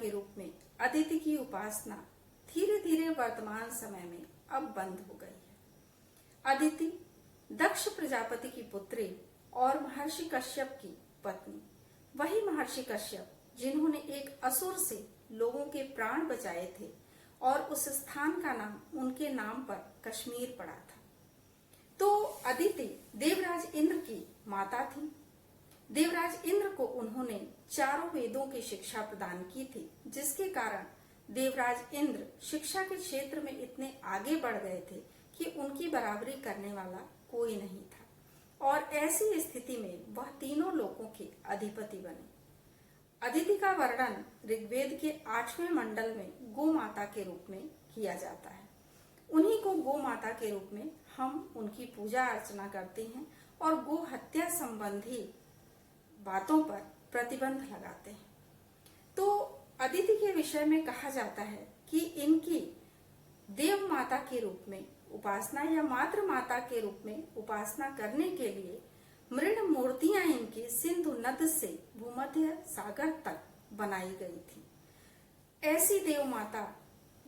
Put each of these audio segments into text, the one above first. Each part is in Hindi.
के रूप में अदिति की उपासना धीरे धीरे वर्तमान समय में अब बंद हो गई है। अदिति दक्ष प्रजापति की पुत्री और महर्षि कश्यप की पत्नी, वही महर्षि कश्यप जिन्होंने एक असुर से लोगों के प्राण बचाए थे और उस स्थान का नाम उनके नाम पर कश्मीर पड़ा था। तो अदिति देवराज इंद्र की माता थी। देवराज इंद्र को उन्होंने चारों वेदों की शिक्षा प्रदान की थी, जिसके कारण देवराज इंद्र शिक्षा के क्षेत्र में इतने आगे बढ़ गए थे कि उनकी बराबरी करने वाला कोई नहीं था और ऐसी स्थिति में वह तीनों लोकों के अधिपति बने। अदिति का वर्णन ऋग्वेद के 8वें मंडल में गो माता के रूप में किया जाता है। उन्हीं को गो माता के रूप में हम उनकी पूजा अर्चना करते हैं और गो हत्या संबंधी बातों पर प्रतिबंध लगाते हैं। तो अदिति के विषय में कहा जाता है कि इनकी देव माता के रूप में उपासना या मातृ माता के रूप में उपासना करने के लिए मृण मूर्तियां इनकी सिंधु नद से भूमध्य सागर तक बनाई गई थी। ऐसी देव माता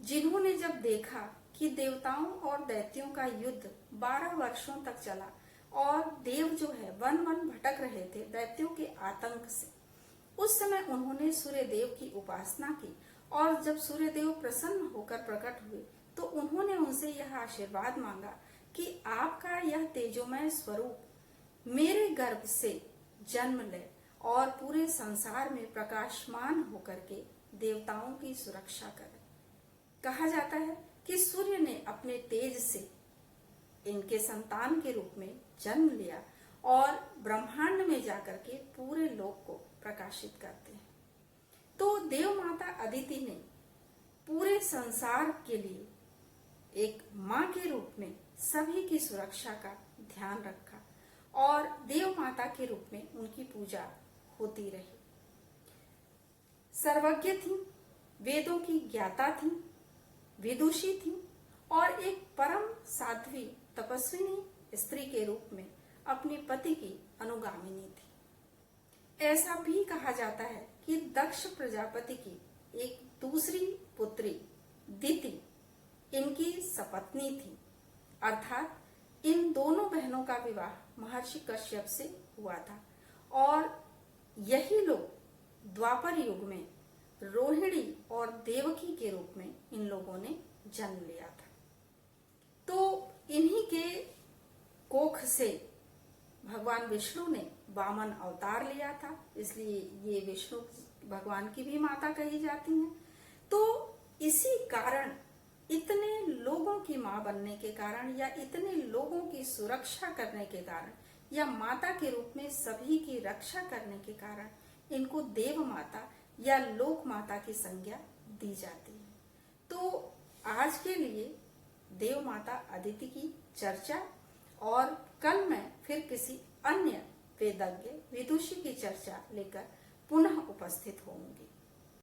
जिन्होंने जब देखा कि देवताओं और दैत्यों का युद्ध 12 वर्षों तक चला और देव जो है वन वन भटक रहे थे दैत्यों के आतंक से, उस समय उन्होंने सूर्य देव की उपासना की और जब सूर्य देव प्रसन्न होकर प्रकट हुए तो उन्होंने उनसे यह आशीर्वाद मांगा कि आपका यह तेजोमय स्वरूप मेरे गर्भ से जन्म ले और पूरे संसार में प्रकाशमान होकर के देवताओं की सुरक्षा करे। कहा जाता है कि सूर्य ने अपने तेज से इनके संतान के रूप में जन्म लिया और ब्रह्मांड में जाकर के पूरे लोक को प्रकाशित करते हैं। तो देव माता अदिति ने पूरे संसार के लिए एक माँ के रूप में सभी की सुरक्षा का ध्यान रखा और देव माता के रूप में उनकी पूजा होती रही। सर्वज्ञ थी, वेदों की ज्ञाता थी, विदुषी थी और एक परम साध्वी तपस्विनी स्त्री के रूप में अपने पति की अनुगामिनी थी। ऐसा भी कहा जाता है कि दक्ष प्रजापति की एक दूसरी पुत्री दिति इनकी सपत्नी थी, अर्थात इन दोनों बहनों का विवाह महर्षि कश्यप से हुआ था और यही लोग द्वापर युग में रोहिणी और देवकी के रूप में इन लोगों ने जन्म लिया था। तो इन्हीं के कोख से भगवान विष्णु ने वामन अवतार लिया था, इसलिए ये विष्णु भगवान की भी माता कही जाती हैं। तो इसी कारण इतने लोगों की माँ बनने के कारण या इतने लोगों की सुरक्षा करने के कारण या माता के रूप में सभी की रक्षा करने के कारण इनको देव माता या लोक माता की संज्ञा दी जाती है। तो आज के लिए देव माता अदिति की चर्चा और कल मैं फिर किसी अन्य वेदज्ञ विदुषी की चर्चा लेकर पुनः उपस्थित होंगी।